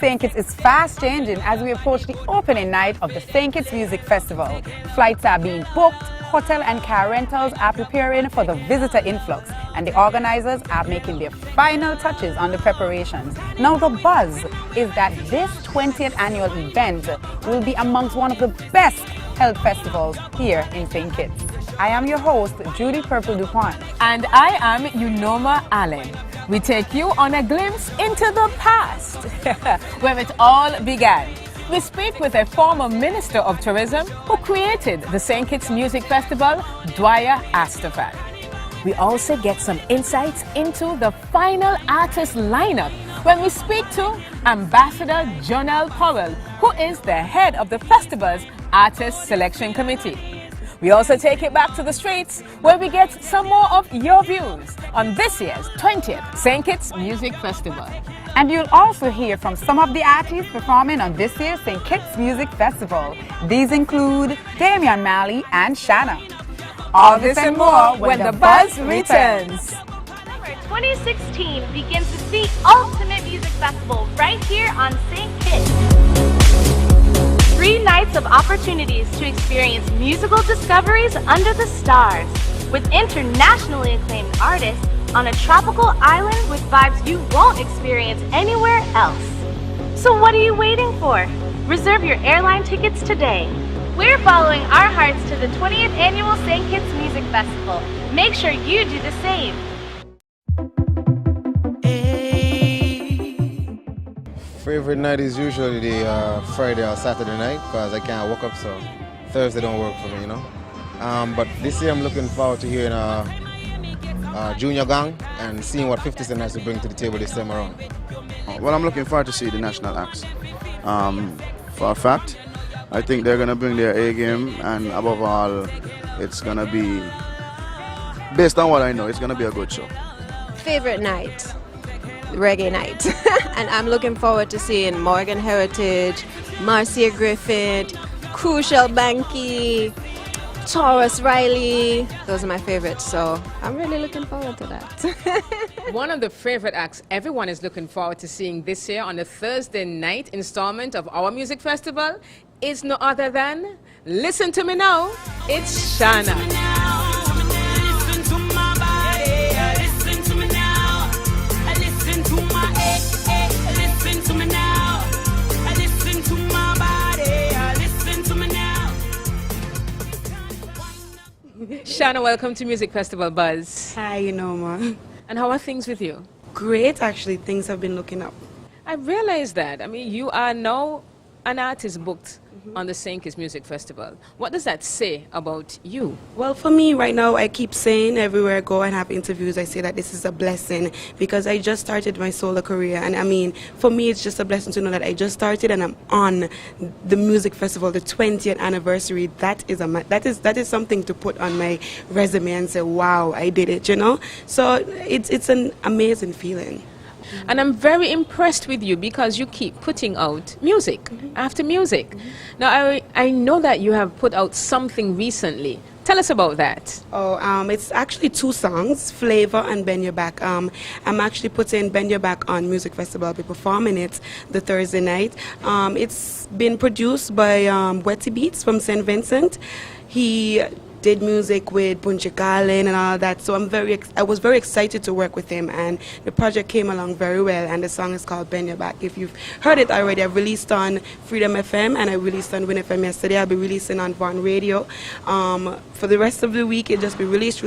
St. Kitts is fast changing as we approach the opening night of the St. Kitts Music Festival. Flights are being booked, hotel and car rentals are preparing for the visitor influx, and the organizers are making their final touches on the preparations. Now the buzz is that this 20th annual event will be amongst one of the best held festivals here in St. Kitts. I am your host, Judy Purple DuPont. And I am Unoma Allen. We take you on a glimpse into the past, where it all began. We speak with a former Minister of Tourism who created the St. Kitts Music Festival, Dwyer Astafan. We also get some insights into the final artist lineup when we speak to Ambassador Jonelle Powell, who is the head of the festival's Artist Selection Committee. We also take it back to the streets where we get some more of your views on this year's 20th St. Kitts Music Festival. And you'll also hear from some of the artists performing on this year's St. Kitts Music Festival. These include Damian Marley and Shanna. All this and more when the buzz returns. 2016 begins with the ultimate music festival right here on St. Kitts. 3 nights of opportunities to experience musical discoveries under the stars with internationally acclaimed artists on a tropical island with vibes you won't experience anywhere else. So what are you waiting for? Reserve your airline tickets today. We're following our hearts to the 20th annual St. Kitts Music Festival. Make sure you do the same. Favorite night is usually the Friday or Saturday night because I can't wake up, so Thursday don't work for me, you know. But this year I'm looking forward to hearing Junior Gang and seeing what 50 Cent has to bring to the table this time around. Well, I'm looking forward to see the national acts. For a fact, I think they're going to bring their A game, and above all, it's going to be, based on what I know, it's going to be a good show. Favorite night? Reggae night. And I'm looking forward to seeing Morgan Heritage, Marcia Griffith, Crucial Banky, Taurus Riley. Those are my favorites, so I'm really looking forward to that. One of the favorite acts everyone is looking forward to seeing this year on the Thursday night installment of our music festival is no other than, listen to me now, it's Shanna. Shanna, welcome to Music Festival Buzz. Hi, Unoma. And how are things with you? Great, actually. Things have been looking up. I realized that. I mean, you are now an artist booked on the St. Kitts Music Festival. What does that say about you? Well, for me right now, I keep saying everywhere I go and have interviews, I say that this is a blessing because I just started my solo career. And I mean, for me, it's just a blessing to know that I just started and I'm on the music festival, the 20th anniversary. That is something to put on my resume and say, wow, I did it, you know? So it's an amazing feeling. And I'm very impressed with you because you keep putting out music after music. Now, I know that you have put out something recently. Tell us about that. Oh, it's actually 2 songs, Flavor and Bend Your Back. I'm actually putting Bend Your Back on Music Festival. I'll be performing it the Thursday night. It's been produced by Wetty Beats from St. Vincent. He did music with Bunji Garlin and all that, so I was very excited to work with him, and the project came along very well, and the song is called Bend Your Back. If you've heard it already, I've released on Freedom FM and I released on Win FM yesterday. I'll be releasing on Vaughan Radio. For the rest of the week, it'll just be release.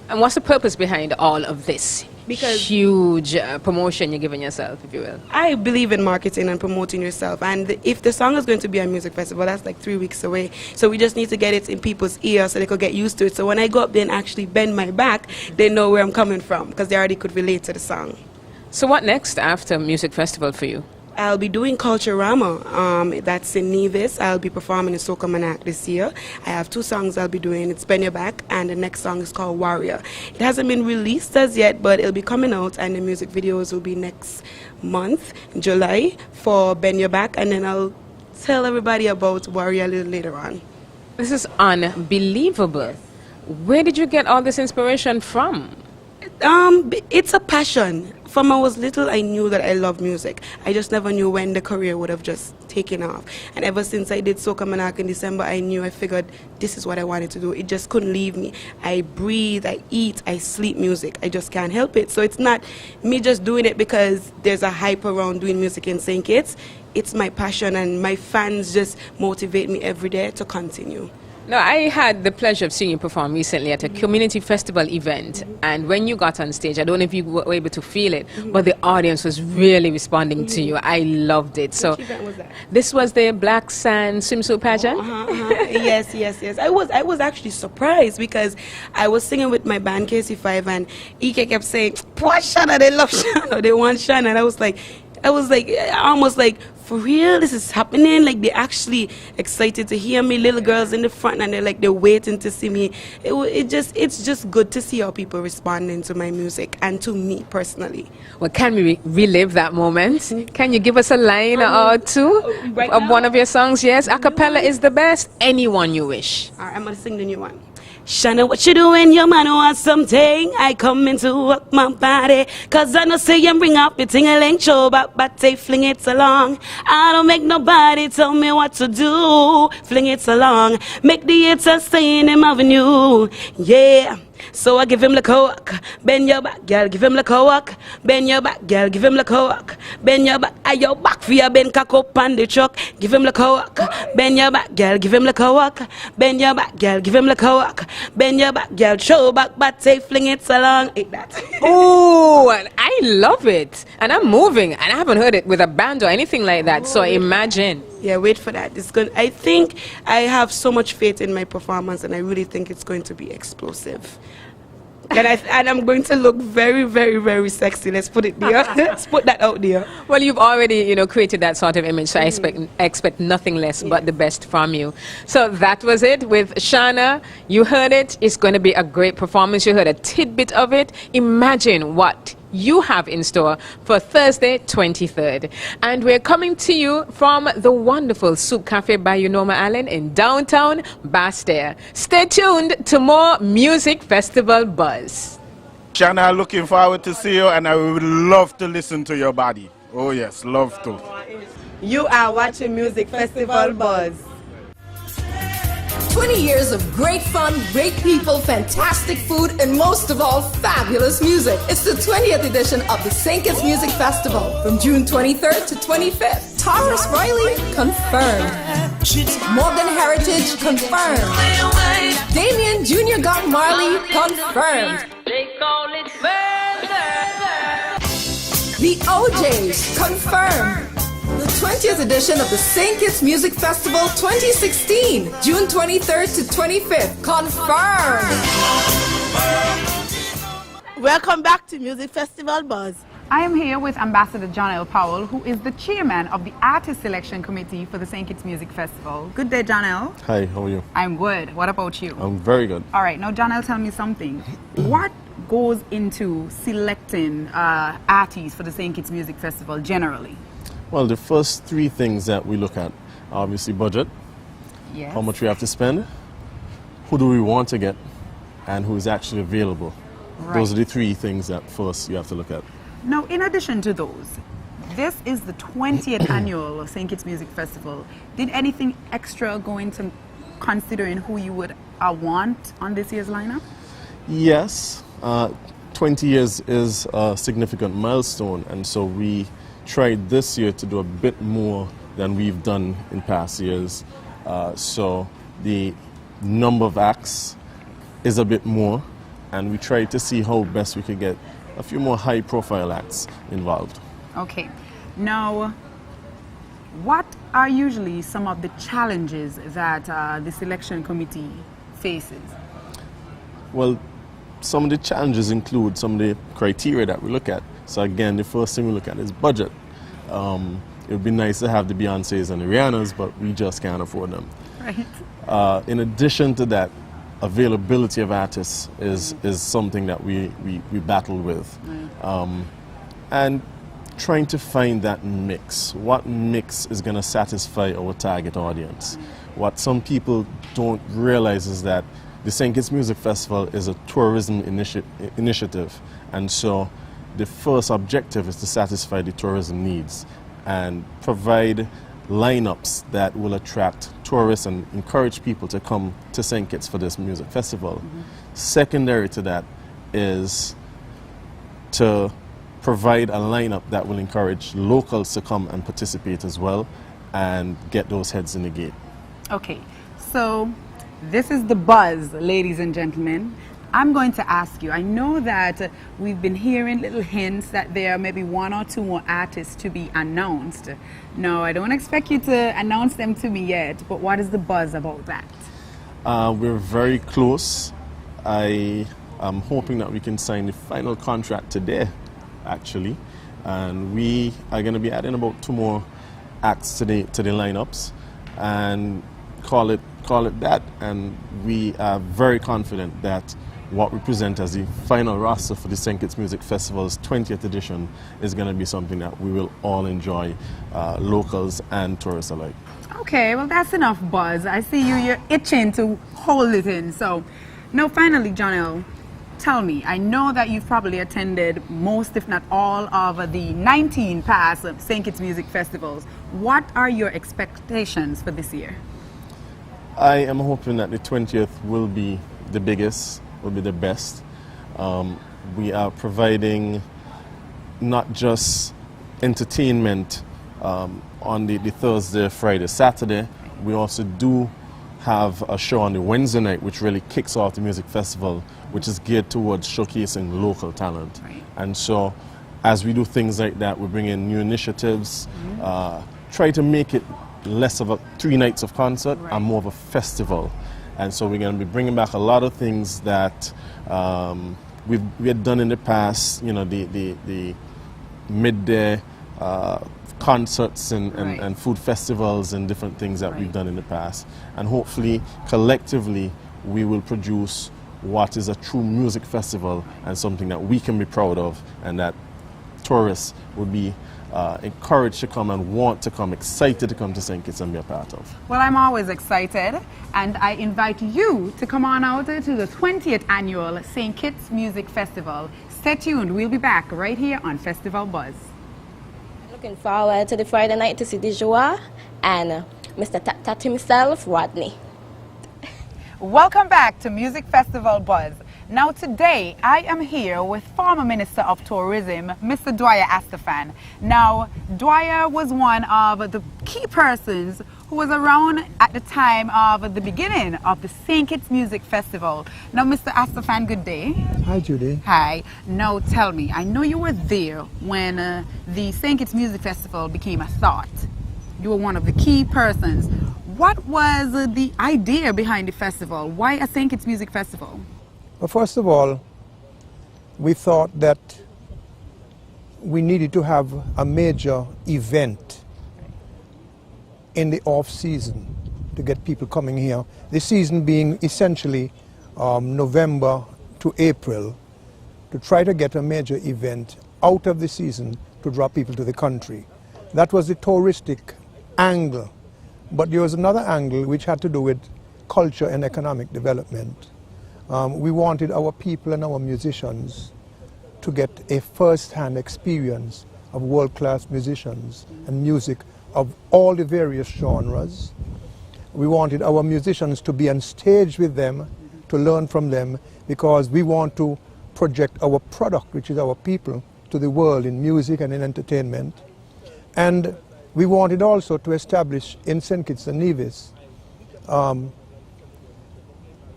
And what's the purpose behind all of this? Because huge promotion you're giving yourself, if you will. I believe in marketing and promoting yourself, and if the song is going to be on Music Festival, that's like 3 weeks away, so we just need to get it in people's ears so they could get used to it, so when I go up there and actually bend my back, they know where I'm coming from because they already could relate to the song. So what next after Music Festival for you? I'll be doing Culturama. That's in Nevis. I'll be performing in Soca Manac this year. I have 2 songs I'll be doing. It's Bend Your Back, and the next song is called Warrior. It hasn't been released as yet, but it'll be coming out, and the music videos will be next month, July, for Bend Your Back, and then I'll tell everybody about Warrior a little later on. This is unbelievable. Where did you get all this inspiration from? It's a passion. From I was little, I knew that I love music. I just never knew when the career would have just taken off. And ever since I did Soca Monarch in December, I figured this is what I wanted to do. It just couldn't leave me. I breathe, I eat, I sleep music. I just can't help it. So it's not me just doing it because there's a hype around doing music in St. Kitts. It's my passion, and my fans just motivate me every day to continue. No, I had the pleasure of seeing you perform recently at a community festival event, and when you got on stage, I don't know if you were able to feel it, but the audience was really responding to you. I loved it. So, Which event was that? this was the Black Sand swimsuit pageant. Yes. I was actually surprised because I was singing with my band KC5, and Ike kept saying, "Poor Shana, they love Shana, they want Shana," and I was like, almost like, for real, this is happening? Like, they're actually excited to hear me. Little girls in the front, and they're waiting to see me. It's just good to see how people responding to my music and to me personally. Well, can we relive that moment? Can you give us a line or two right of now? one of your songs? Yes, a cappella is the best. Anyone you wish. All right, I'm gonna sing the new one. Shana, what you doing? Your man wants something. I come in to work my body, cause I know say you bring up your ting-a-ling show, but they fling it along. I don't make nobody tell me what to do. Fling it along. Make the haters stay in them avenue. Yeah. So I give him the coke, bend your back, girl, give him the coke, bend your back, girl, give him the coke, bend your back, are your back for your bend cock up on the truck, give him the coke, bend your back, girl, give him the coke, bend your back, girl, give him the coke, bend your back, girl, show back, but say fling it along, eat that. Oh, I love it. And I'm moving, and I haven't heard it with a band or anything like that, so imagine. Yeah, wait for that. I think I have so much faith in my performance, and I really think it's going to be explosive. And I'm going to look very, very, very sexy. Let's put it there. Let's put that out there. Well, you've already, created that sort of image, so I expect nothing less but the best from you. So that was it with Shana. You heard it. It's going to be a great performance. You heard a tidbit of it. Imagine what you have in store for Thursday, 23rd. And we're coming to you from the wonderful Soup Cafe by Unoma Allen in downtown Basse-Terre. Stay tuned to more Music Festival buzz. Shana, looking forward to see you, and I would love to listen to your body. Oh yes, love to. You are watching Music Festival Buzz. 20 years of great fun, great people, fantastic food, and most of all, fabulous music. It's the 20th edition of the St. Kitts Music Festival from June 23rd to 25th. Taurus Riley, confirmed. Morgan Heritage, confirmed. Damien Jr. Got Marley, confirmed. The OJs, confirmed. The 20th edition of the St. Kitts Music Festival 2016, June 23rd to 25th, confirmed. Welcome back to Music Festival Buzz. I am here with Ambassador John L. Powell, who is the chairman of the Artist Selection Committee for the St. Kitts Music Festival. Good day, John L. Hi, how are you? I'm good. What about you? I'm very good. All right, now John L., tell me something. What goes into selecting artists for the St. Kitts Music Festival generally? Well, the first three things that we look at are obviously budget, Yes. how much we have to spend, who do we want to get, and who is actually available. Right. Those are the three things that first you have to look at. Now, in addition to those, this is the 20th annual St. Kitts Music Festival. Did anything extra go into considering who you would want on this year's lineup? Yes, 20 years is a significant milestone, and so we tried this year to do a bit more than we've done in past years. So the number of acts is a bit more, and we tried to see how best we could get a few more high-profile acts involved. Okay. Now, what are usually some of the challenges that the selection committee faces? Well, some of the challenges include some of the criteria that we look at. So again, the first thing we look at is budget. It would be nice to have the Beyoncés and the Rihannas, but we just can't afford them. Right. In addition to that, availability of artists is something that we battle with. Right. And trying to find that mix. What mix is going to satisfy our target audience? What some people don't realize is that the St. Kitts Music Festival is a tourism initiative, and so the first objective is to satisfy the tourism needs and provide lineups that will attract tourists and encourage people to come to St. Kitts for this music festival. Secondary to that is to provide a lineup that will encourage locals to come and participate as well and get those heads in the gate. Okay, so this is the buzz, ladies and gentlemen. I'm going to ask you, I know that we've been hearing little hints that there are maybe one or two more artists to be announced. No, I don't expect you to announce them to me yet, but what is the buzz about that? We're very close. I am hoping that we can sign the final contract today, actually. And we are going to be adding about 2 more acts to the lineups and call it that. And we are very confident that what we present as the final roster for the St. Kitts Music Festival's 20th edition is going to be something that we will all enjoy, locals and tourists alike. Okay, well that's enough buzz. I see you're itching to hold it in. So now finally, Jonelle, tell me, I know that you've probably attended most, if not all, of the 19 past St. Kitts Music Festivals. What are your expectations for this year? I am hoping that the 20th will be the biggest, will be the best. We are providing not just entertainment on the Thursday, Friday, Saturday. We also do have a show on the Wednesday night which really kicks off the music festival, which is geared towards showcasing local talent. Right. And so as we do things like that, we bring in new initiatives, try to make it less of a 3 nights of concert and more of a festival. And so we're going to be bringing back a lot of things that we had done in the past, you know, the midday concerts and food festivals and different things that we've done in the past. And hopefully, collectively, we will produce what is a true music festival and something that we can be proud of and that tourists will be encouraged to come and want to come, excited to come to St. Kitts and be a part of. Well, I'm always excited, and I invite you to come on out to the 20th annual St. Kitts Music Festival. Stay tuned, we'll be back right here on Festival Buzz. Looking forward to the Friday night to see Dijua and Mr. Tat himself, Rodney. Welcome back to Music Festival Buzz. Now today I am here with former Minister of Tourism, Mr. Dwyer Astaphan. Now Dwyer was one of the key persons who was around at the time of the beginning of the St. Kitts Music Festival. Now Mr. Astaphan, good day. Hi Judy. Hi. Now tell me, I know you were there when the St. Kitts Music Festival became a thought. You were one of the key persons. What was the idea behind the festival? Why a St. Kitts Music Festival? Well, first of all, we thought that we needed to have a major event in the off-season to get people coming here. The season being essentially November to April, to try to get a major event out of the season to draw people to the country. That was the touristic angle. But there was another angle which had to do with culture and economic development. We wanted our people and our musicians to get a first-hand experience of world-class musicians and music of all the various genres. We wanted our musicians to be on stage with them, to learn from them, because we want to project our product, which is our people, to the world in music and in entertainment. And we wanted also to establish in St. Kitts and Nevis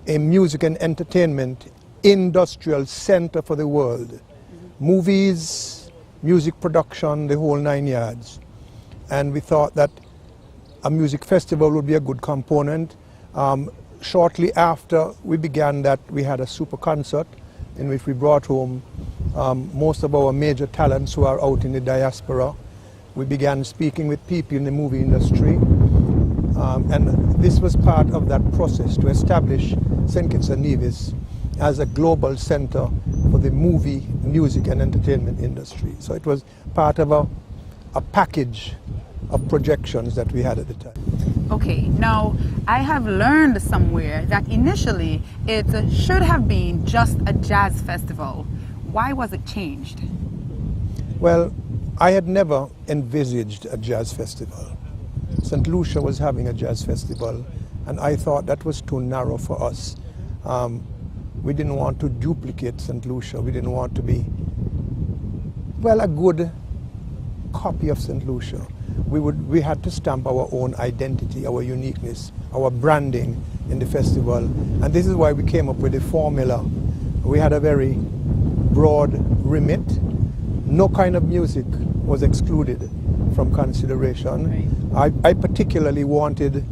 a music and entertainment industrial center for the world. Movies, music production, the whole 9 yards. And we thought that a music festival would be a good component. Shortly after we began that, we had a super concert in which we brought home most of our major talents who are out in the diaspora. We began speaking with people in the movie industry, and this was part of that process to establish St. Kitts and Nevis as a global center for the movie, music and entertainment industry. So it was part of a package of projections that we had at the time. Okay, now I have learned somewhere that initially it should have been just a jazz festival. Why was it changed? Well, I had never envisaged a jazz festival. St. Lucia was having a jazz festival, and I thought that was too narrow for us. We didn't want to duplicate St. Lucia. We didn't want to be, well, a good copy of St. Lucia. We had to stamp our own identity, our uniqueness, our branding in the festival. And this is why we came up with a formula. We had a very broad remit. No kind of music was excluded from consideration. Right. I particularly wanted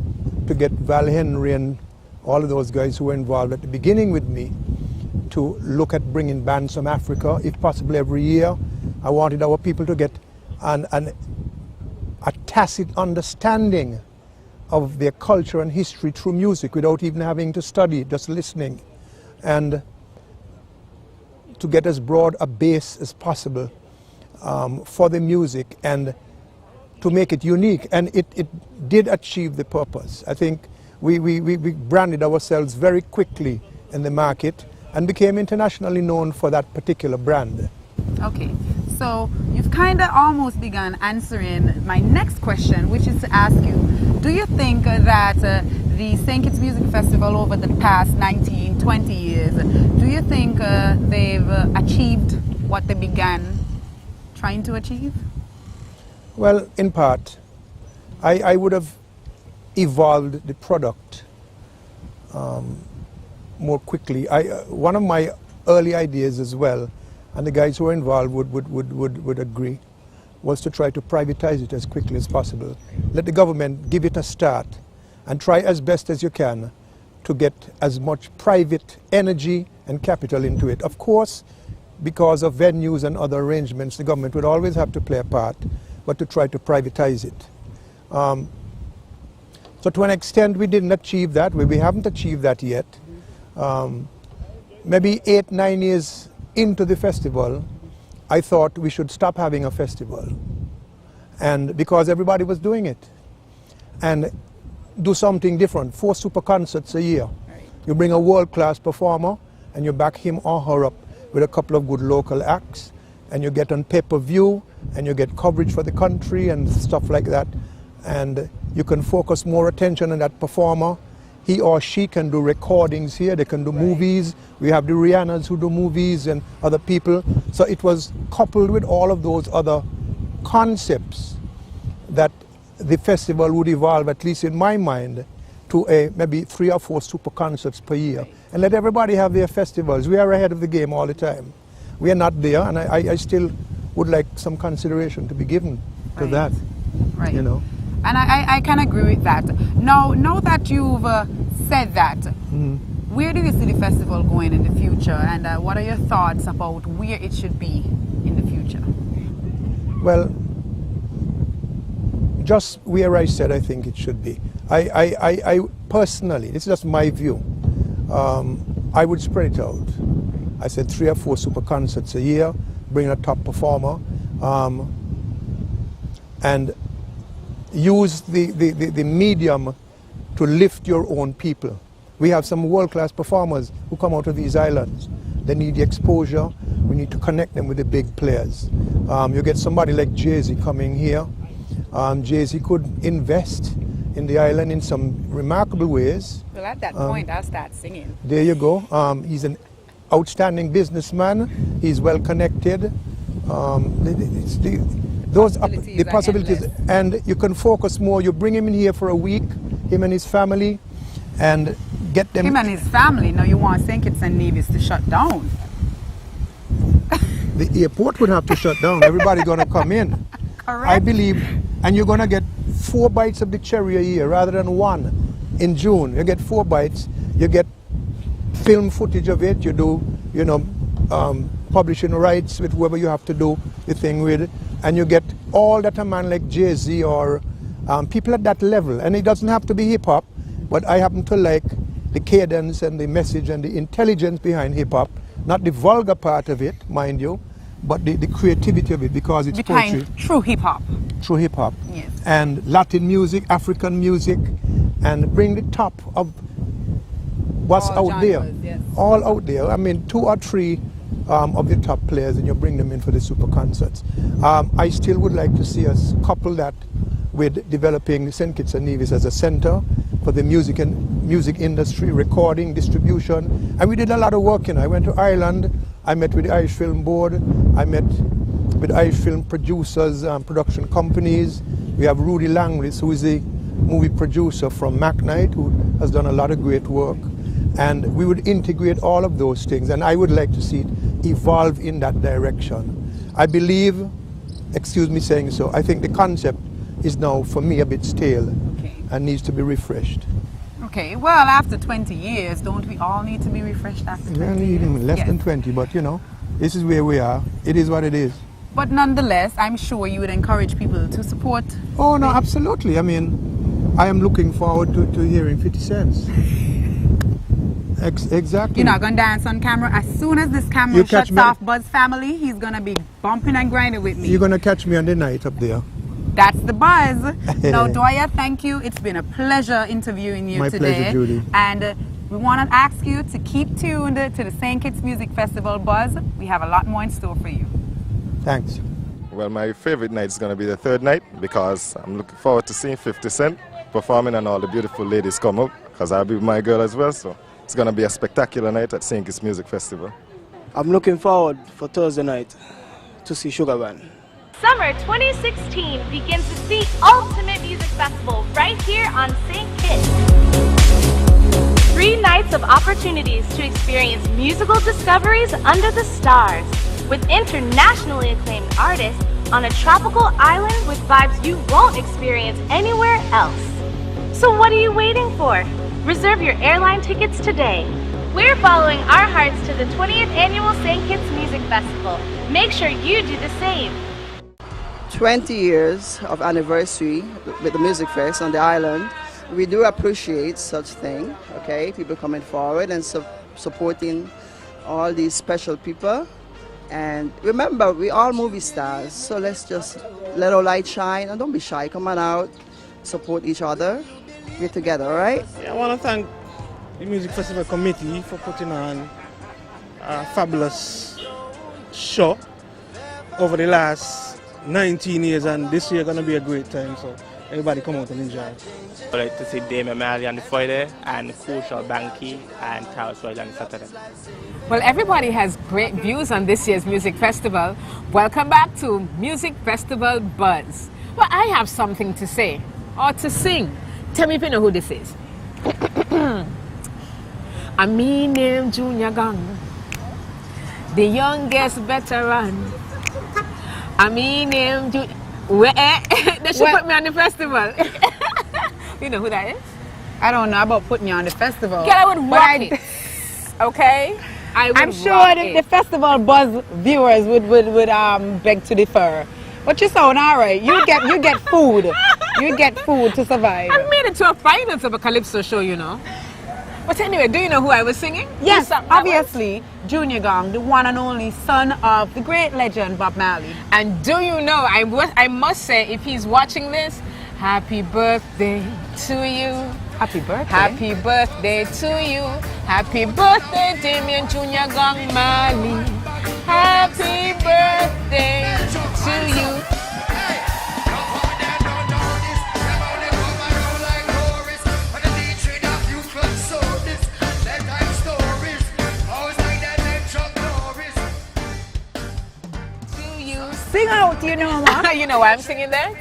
to get Val Henry and all of those guys who were involved at the beginning with me to look at bringing bands from Africa, if possible every year. I wanted our people to get a tacit understanding of their culture and history through music without even having to study, just listening. And to get as broad a base as possible for the music and to make it unique. And it did achieve the purpose. I think we branded ourselves very quickly in the market and became internationally known for that particular brand. Okay, so you've kind of almost begun answering my next question, which is to ask you, do you think that the St. Kitts Music Festival over the past 19, 20 years, do you think they've achieved what they began trying to achieve? Well, in part. I would have evolved the product more quickly. One of my early ideas as well, and the guys who were involved would agree, was to try to privatize it as quickly as possible. Let the government give it a start and try as best as you can to get as much private energy and capital into it. Of course, because of venues and other arrangements, the government would always have to play a part, but to try to privatize it. So to an extent we didn't achieve that. We haven't achieved that yet. Maybe 8-9 years into the festival, I thought we should stop having a festival, and because everybody was doing it, and do something different. 4 super concerts a year. You bring a world-class performer and you back him or her up with a couple of good local acts, and you get on pay-per-view and you get coverage for the country and stuff like that, and you can focus more attention on that performer. He or she can do recordings here, they can do movies. We have the Rihannas who do movies and other people. So it was coupled with all of those other concepts that the festival would evolve, at least in my mind, to maybe 3 or 4 super concerts per year. And let everybody have their festivals. We are ahead of the game all the time. We are not there, and I still would like some consideration to be given to that. Right. You know. And I can agree with that. Now that you've said that, where do you see the festival going in the future, and what are your thoughts about where it should be in the future? Well, just where I said I think it should be. I personally, this is just my view, I would spread it out. I said 3 or 4 super concerts a year, bring a top performer, and use the medium to lift your own people. We have some world-class performers who come out of these islands. They need the exposure. We need to connect them with the big players. You get somebody like Jay-Z coming here. Jay-Z could invest in the island in some remarkable ways. Well, at that point, I'll start singing. There you go. He's an outstanding businessman. He's well connected. The possibilities, and you can focus more. You bring him in here for a week, him and his family, and get them. Him and his family. Now you want St. Kitts and Nevis to shut down. The airport would have to shut down. Everybody gonna come in. Correct. I believe, and you're gonna get 4 bites of the cherry a year rather than 1. In June, you get 4 bites. You get film footage of it. You do, publishing rights with whoever you have to do the thing with, and you get all that a man like Jay-Z or people at that level. And it doesn't have to be hip hop, but I happen to like the cadence and the message and the intelligence behind hip hop, not the vulgar part of it, mind you, but the creativity of it, because it's behind poetry. True hip hop. True hip hop. Yes. And Latin music, African music, and bring the top of what's All out there. genres, yes. All out there. I mean, 2 or 3 of the top players, and you bring them in for the super concerts. I still would like to see us couple that with developing St. Kitts and Nevis as a center for the music industry, recording, distribution. And we did a lot of work, I went to Ireland, I met with the Irish Film Board, I met with Irish film producers, production companies. We have Rudy Langlis, who is the movie producer from MacKnight, who has done a lot of great work. And we would integrate all of those things, and I would like to see it evolve in that direction. I believe, excuse me saying so, I think the concept is now, for me, a bit stale and needs to be refreshed. Okay, well, after 20 years, don't we all need to be refreshed after 20 Well, years? even less than 20, but this is where we are. It is what it is. But nonetheless, I'm sure you would encourage people to support. Oh, no, absolutely. I mean, I am looking forward to hearing 50 Cents. Exactly. You're not going to dance on camera. As soon as this camera shuts off Buzz Family, he's going to be bumping and grinding with me. You're going to catch me on the night up there. That's the buzz. Now, Doya, thank you. It's been a pleasure interviewing you today. My pleasure, Judy. And we want to ask you to keep tuned to the St. Kitts Music Festival Buzz. We have a lot more in store for you. Thanks. Well, my favorite night is going to be the third night because I'm looking forward to seeing 50 Cent performing and all the beautiful ladies come up because I'll be with my girl as well. So it's going to be a spectacular night at St. Kitts Music Festival. I'm looking forward for Thursday night to see Sugar Band. Summer 2016 begins with the ultimate music festival right here on St. Kitts. 3 nights of opportunities to experience musical discoveries under the stars with internationally acclaimed artists on a tropical island with vibes you won't experience anywhere else. So what are you waiting for? Reserve your airline tickets today. We're following our hearts to the 20th annual St. Kitts Music Festival. Make sure you do the same. 20 years of anniversary with the Music Fest on the island. We do appreciate such thing, okay? People coming forward and supporting all these special people. And remember, we all movie stars, so let's just let our light shine and don't be shy. Come on out, support each other. We're together, all right? Yeah, I want to thank the Music Festival Committee for putting on a fabulous show over the last 19 years, and this year going to be a great time, so everybody come out and enjoy. I'd like to see Damian Marley on the Friday and Crucial Banky and Taurus Royal on the Saturday. Well, everybody has great views on this year's music festival. Welcome back to Music Festival Buzz. Well, I have something to say or to sing. Tell me if you know who this is. I mean name Junior Gong, the youngest veteran. I mean him. They should put me on the festival. You know who that is? I don't know about putting you on the festival. Girl, I would rock it. Okay? I'm sure the festival Buzz viewers would beg to differ. But you sound alright. You get food. You get food to survive. I made it to a finals of a Calypso show, you know. But anyway, do you know who I was singing? Yes, obviously, Junior Gong, the one and only son of the great legend Bob Marley. And do you know, I must say, if he's watching this, happy birthday to you. Happy birthday. Happy birthday to you. Happy birthday, Damian Junior Gong Marley. Happy birthday to you. Sing out, you know what? You know why I'm singing that?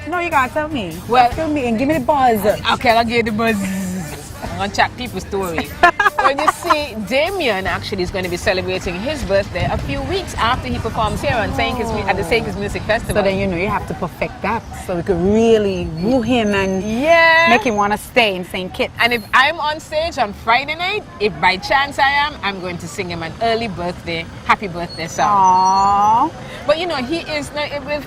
No, you gotta tell me. Well, tell me and give me the buzz. Okay, I'll give you the buzz. I'm gonna chat people's story. Well, you see, Damian actually is going to be celebrating his birthday a few weeks after he performs here on at the St. Kitts Music Festival. So then you have to perfect that so we could really woo him and make him want to stay in St. Kitts. And if I'm on stage on Friday night, if by chance I am, I'm going to sing him an early birthday, happy birthday song. Aww. But you know, he is,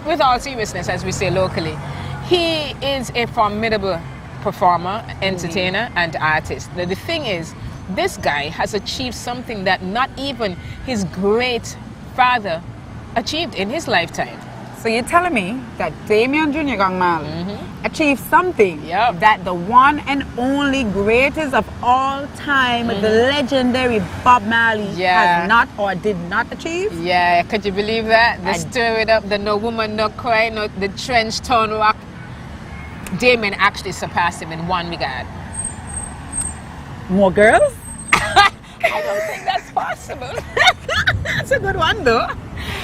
with all seriousness, as we say locally, he is a formidable performer, entertainer, and artist. Now, the thing is, this guy has achieved something that not even his great father achieved in his lifetime. So you're telling me that Damian Junior Gong Marley achieved something that the one and only greatest of all time, the legendary Bob Marley, has not or did not achieve. Yeah, could you believe that? The Stir It Up, the No Woman No Cry, no, the Trench Town Rock. Damien actually surpassed him in one regard. More girls? I don't think that's possible. That's a good one though.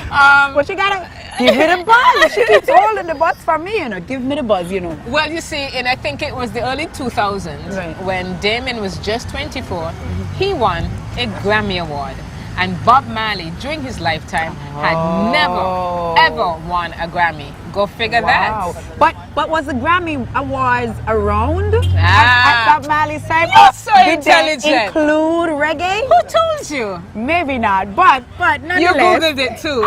But you gotta give me the buzz. She keeps holding the buzz for me, you know. Give me the buzz, you know. Well, you see, and I think it was the early 2000s when Damien was just 24, he won a Grammy Award. And Bob Marley, during his lifetime, had never, ever won a Grammy. Go figure that. But was the Grammy Awards around at Bob Marley's time? So intelligent. Did they include reggae? Who told you? Maybe not, but nonetheless. You Googled it too.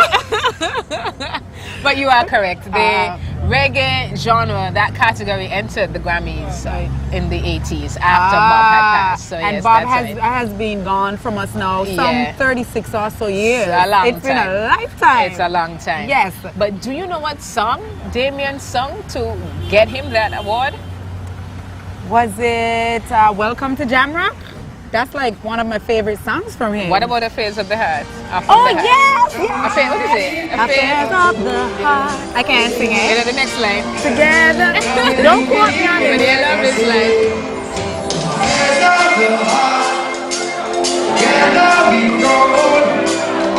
But you are correct. The reggae genre, that category entered the Grammys in the 80s after Bob had passed. So and yes, Bob that's has been gone from us now some 36 or so years. It's a long It's been time. a lifetime. It's a long time. Yes. But do you know what song Damien sung to get him that award? Was it Welcome to Jamrock? That's like one of my favorite songs from him. What about Affairs of the Heart? Yes! Affairs, what is it? Affairs of the Heart. I can't sing it. You know the next line? Together. Don't quote me on it. But you love this line. Affairs of the heart. Together we go.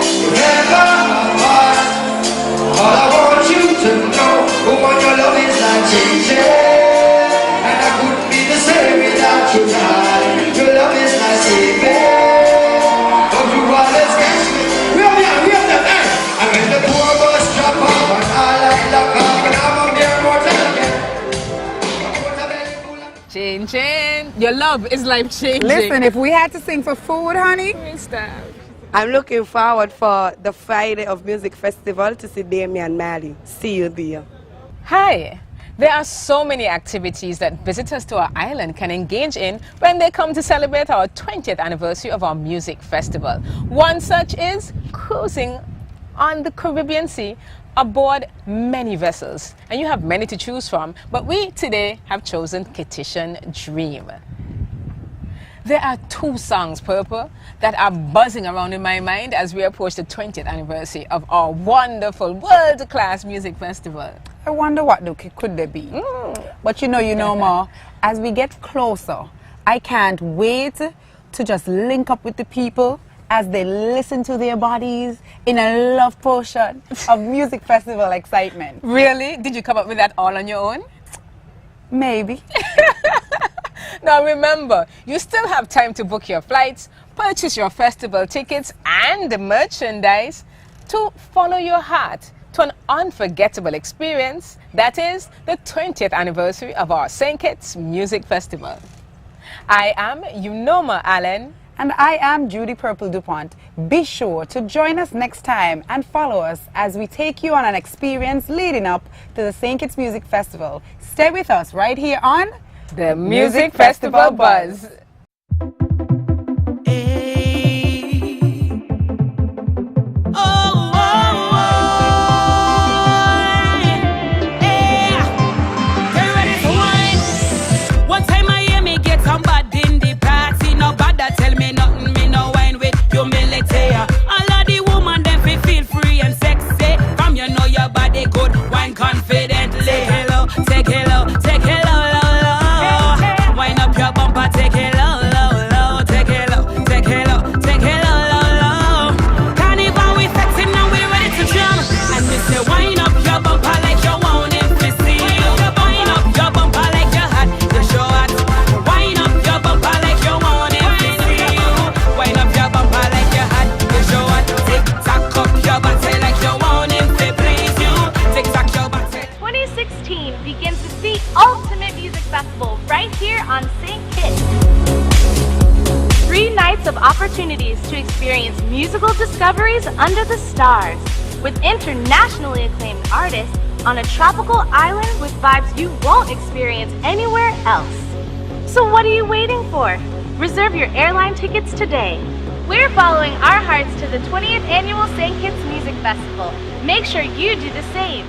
Together apart. All I want you to know, woman, your love is like changing. And I couldn't be the same without you, darling. Your love is like saving. Don't you want to catch me? We have the earth. And when the poor bus drop off and I like lock off and I'm on there more time again. Changing. Your love is life changing. Listen, if we had to sing for food, honey. I'm looking forward for the Friday of Music Festival to see Damian Marley. See you there. Hi. There are so many activities that visitors to our island can engage in when they come to celebrate our 20th anniversary of our music festival. One such is cruising on the Caribbean Sea aboard many vessels. And you have many to choose from, but we today have chosen Kittitian Dream. There are two songs, Purple, that are buzzing around in my mind as we approach the 20th anniversary of our wonderful world-class music festival. I wonder what could they be. But you know more. As we get closer, I can't wait to just link up with the people as they listen to their bodies in a love potion of music festival excitement. Really? Did you come up with that all on your own? Maybe. Now remember, you still have time to book your flights, purchase your festival tickets and the merchandise to follow your heart to an unforgettable experience, that is the 20th anniversary of our St. Kitts Music Festival. I am Unoma Allen. And I am Judy Purple DuPont. Be sure to join us next time and follow us as we take you on an experience leading up to the St. Kitts Music Festival. Stay with us right here on The Music Festival Buzz. Begins with the ultimate music festival right here on St. Kitts. 3 nights of opportunities to experience musical discoveries under the stars with internationally acclaimed artists on a tropical island with vibes you won't experience anywhere else. So what are you waiting for? Reserve your airline tickets today. We're following our hearts to the 20th annual St. Kitts Music Festival. Make sure you do the same.